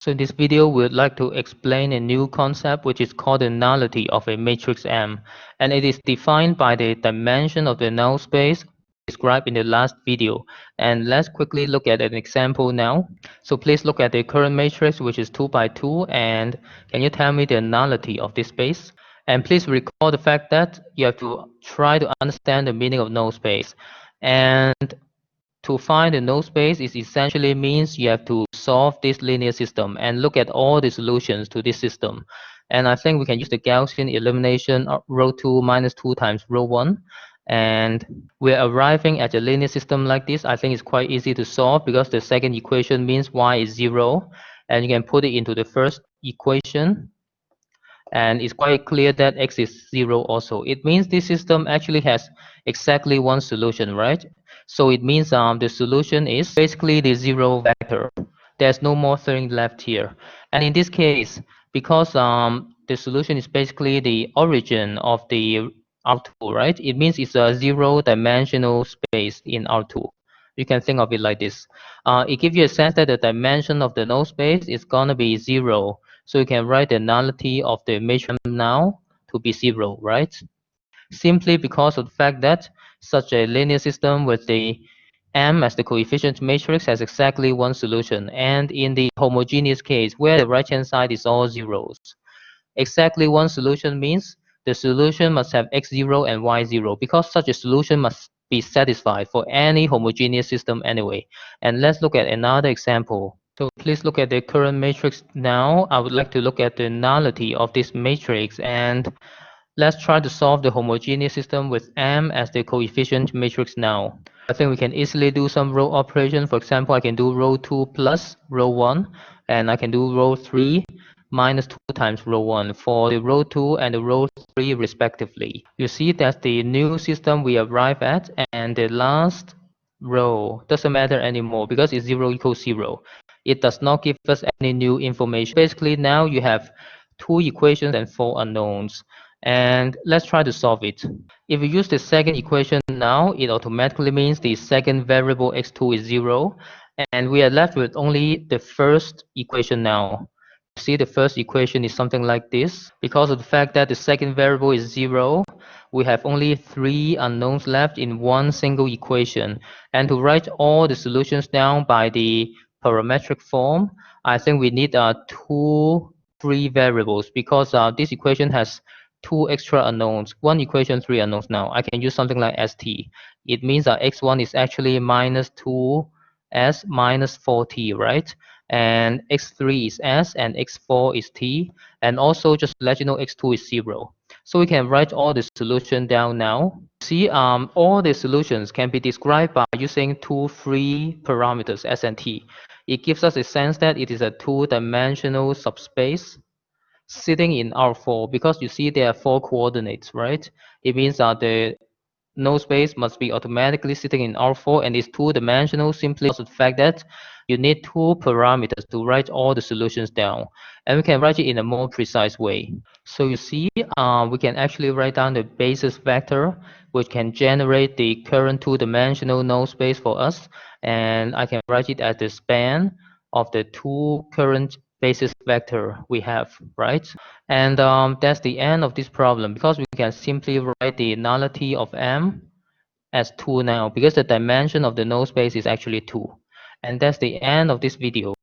So in this video, we would like to explain a new concept which is called the nullity of a matrix M, and it is defined by the dimension of the null space described in the last video. And let's quickly look at an example now. So please look at the current matrix, which is 2 by 2, and can you tell me the nullity of this space? And please recall the fact that you have to try to understand the meaning of null space. And to find the null space is essentially means you have to solve this linear system and look at all the solutions to this system. And I think we can use the Gaussian elimination of row 2 minus 2 times row 1. And we're arriving at a linear system like this. I think it's quite easy to solve because the second equation means y is 0. And you can put it into the first equation. And it's quite clear that x is 0 also. It means this system actually has exactly one solution, right? So it means the solution is basically the 0 vector. There's no more thing left here. And in this case, because the solution is basically the origin of the R2, right? It means it's a 0-dimensional space in R2. You can think of it like this. It gives you a sense that the dimension of the null space is gonna be 0. So you can write the nullity of the matrix now to be 0, right? Simply because of the fact that such a linear system with the M as the coefficient matrix has exactly one solution. And in the homogeneous case, where the right-hand side is all zeros, exactly one solution means the solution must have x0 and y0 because such a solution must be satisfied for any homogeneous system anyway. And let's look at another example. So please look at the current matrix now. I would like to look at the nullity of this matrix, and let's try to solve the homogeneous system with M as the coefficient matrix now. I think we can easily do some row operation. For example, I can do row 2 plus row 1, and I can do row 3 minus 2 times row 1 for the row 2 and the row 3 respectively. You see that's the new system we arrive at, and the last row doesn't matter anymore because it's 0 equals 0. It does not give us any new information. Basically, now you have 2 equations and 4 unknowns. And let's try to solve it. If you use the second equation now, it automatically means the second variable x2 is 0. And we are left with only the first equation now. See, the first equation is something like this. Because of the fact that the second variable is 0, we have only 3 unknowns left in one single equation. And to write all the solutions down by the parametric form, I think we need 2 free variables because this equation has 2 extra unknowns. One equation, 3 unknowns now. I can use something like st. It means that x1 is actually minus 2s minus 4t, right? And x3 is s and x4 is t. And also just to let you know, x2 is 0. So we can write all the solution down now. See, all the solutions can be described by using 2 free parameters, s and t. It gives us a sense that it is a 2-dimensional subspace sitting in R4 because you see there are 4 coordinates, right? It means that the null space must be automatically sitting in R4 and is 2-dimensional simply because of the fact that you need 2 parameters to write all the solutions down. And we can write it in a more precise way. So you see, we can actually write down the basis vector, which can generate the current 2-dimensional null space for us. And I can write it as the span of the 2 current basis vector we have, right? And that's the end of this problem because we can simply write the nullity of M as 2 now because the dimension of the null space is actually 2. And that's the end of this video.